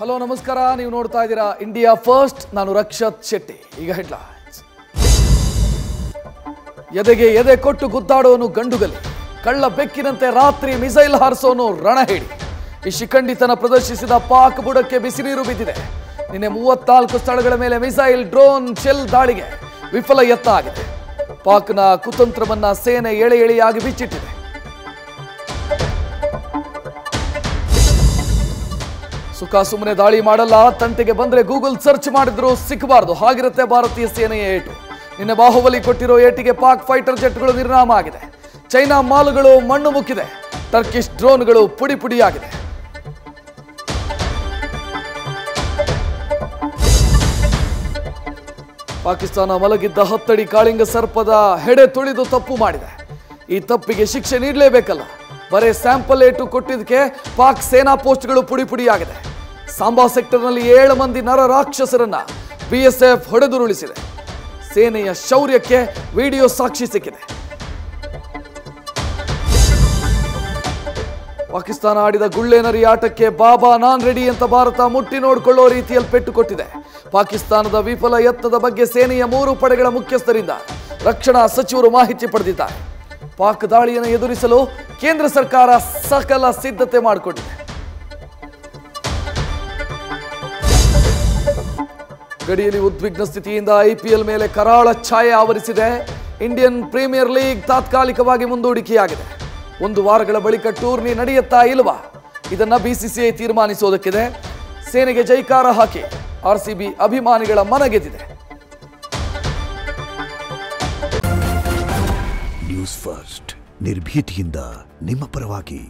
Hello ನಮಸ್ಕಾರ, ನೀವು ನೋಡ್ತಾ ಇದ್ದೀರಾ ಇಂಡಿಯಾ ಫಸ್ಟ್. ನಾನು ರಕ್ಷತ್ ಶೆಟ್ಟಿ. ಈಗ ಹೆಡ್ಲೈನ್ಸ್. ಎದೆಗೆ ಎದೆ ಕೊಟ್ಟು ಗುದ್ದಾಡೋನು ಗಂಡುಗಲಿ, ಕಳ್ಳ ಬೆಕ್ಕಿನಂತೆ ರಾತ್ರಿ ಮಿಸೈಲ್ ಹಾರಿಸೋನು ರಣಹೇಡಿ. ಈ ಶಿಖಂಡಿತನ ಪ್ರದರ್ಶಿಸಿದ ಪಾಕ್ ಬುಡಕ್ಕೆ ಬಿಸಿ ನೀರು ಬಿದ್ದಿದೆ. ನಿನ್ನೆ 34 ಸ್ಥಳಗಳ ಮೇಲೆ ಮಿಸೈಲ್, ಡ್ರೋನ್, ಶೆಲ್ ದಾಳಿಗೆ ವಿಫಲ ಯತ್ನ ಆಗಿದೆ. ಪಾಕ್ನ ಕುತಂತ್ರವನ್ನ ಸೇನೆ ಎಳೆ ಎಳೆಯಾಗಿ ಬಿಚ್ಚಿಟ್ಟಿದೆ. ಸುಖ ಸುಮ್ಮನೆ ದಾಳಿ ಮಾಡಲ್ಲ, ತಂಟೆಗೆ ಬಂದ್ರೆ ಗೂಗಲ್ ಸರ್ಚ್ ಮಾಡಿದ್ರು ಸಿಕ್ಕಬಾರದು, ಹಾಗಿರುತ್ತೆ ಭಾರತೀಯ ಸೇನೆಯ ಏಟು. ನಿನ್ನೆ ಬಾಹುಬಲಿ ಕೊಟ್ಟಿರೋ ಏಟಿಗೆ ಪಾಕ್ ಫೈಟರ್ ಜೆಟ್ಗಳು ನಿರ್ನಾಮ ಆಗಿದೆ. ಚೈನಾ ಮಾಲುಗಳು ಮಣ್ಣು ಮುಕ್ಕಿದೆ. ಟರ್ಕಿಶ್ ಡ್ರೋನ್ಗಳು ಪುಡಿ ಪುಡಿಯಾಗಿದೆ. ಪಾಕಿಸ್ತಾನ ಮಲಗಿದ್ದ 10 ಅಡಿ ಕಾಳಿಂಗ ಸರ್ಪದ ಹೆಡೆ ತುಳಿದು ತಪ್ಪು ಮಾಡಿದೆ. ಈ ತಪ್ಪಿಗೆ ಶಿಕ್ಷೆ ನೀಡಲೇಬೇಕಲ್ಲ. ಬರೇ ಸ್ಯಾಂಪಲ್ ಏಟು ಕೊಟ್ಟಿದ್ದಕ್ಕೆ ಪಾಕ್ ಸೇನಾ ಪೋಸ್ಟ್ಗಳು ಪುಡಿ ಪುಡಿಯಾಗಿದೆ. ಸಾಂಬಾ ಸೆಕ್ಟರ್ನಲ್ಲಿ 7 ಮಂದಿ ನರ ರಾಕ್ಷಸರನ್ನ ಬಿಎಸ್ಎಫ್ ಹೊಡೆದುರುಳಿಸಿದೆ. ಸೇನೆಯ ಶೌರ್ಯಕ್ಕೆ ವಿಡಿಯೋ ಸಾಕ್ಷಿ ಸಿಕ್ಕಿದೆ. ಪಾಕಿಸ್ತಾನ ಆಡಿದ ಗುಳ್ಳೆನರಿ ಆಟಕ್ಕೆ ಬಾಬಾ ನಾನ್ ರೆಡಿ ಅಂತ ಭಾರತ ಮುಟ್ಟಿ ನೋಡಿಕೊಳ್ಳೋ ರೀತಿಯಲ್ಲಿ ಪೆಟ್ಟು ಕೊಟ್ಟಿದೆ. ಪಾಕಿಸ್ತಾನದ ವಿಫಲ ಯತ್ನದ ಬಗ್ಗೆ ಸೇನೆಯ 3 ಪಡೆಗಳ ಮುಖ್ಯಸ್ಥರಿಂದ ರಕ್ಷಣಾ ಸಚಿವರು ಮಾಹಿತಿ ಪಡೆದಿದ್ದಾರೆ. ಪಾಕ್ ದಾಳಿಯನ್ನು ಎದುರಿಸಲು ಕೇಂದ್ರ ಸರ್ಕಾರ ಸಕಲ ಸಿದ್ಧತೆ ಮಾಡಿಕೊಂಡಿದೆ. ಗಡಿಯಲ್ಲಿ ಉದ್ವಿಗ್ನ ಸ್ಥಿತಿಯಿಂದ ಐಪಿಎಲ್ ಮೇಲೆ ಕರಾಳ ಛಾಯೆ ಆವರಿಸಿದೆ. ಇಂಡಿಯನ್ ಪ್ರೀಮಿಯರ್ ಲೀಗ್ ತಾತ್ಕಾಲಿಕವಾಗಿ ಮುಂದೂಡಿಕೆಯಾಗಿದೆ. 1 ವಾರಗಳ ಬಳಿಕ ಟೂರ್ನಿ ನಡೆಯುತ್ತಾ ಇಲ್ವಾ, ಇದನ್ನ ಬಿಸಿಸಿಐ ತೀರ್ಮಾನಿಸೋದಕ್ಕಿದೆ. ಸೇನೆಗೆ ಜೈಕಾರ ಹಾಕಿ ಆರ್ಸಿಬಿ ಅಭಿಮಾನಿಗಳ ಮನಗೆದ್ದಿದೆ. ನ್ಯೂಸ್ ಫಸ್ಟ್, ನಿರ್ಭೀತಿಯಿಂದ ನಿಮ್ಮ ಪರವಾಗಿ.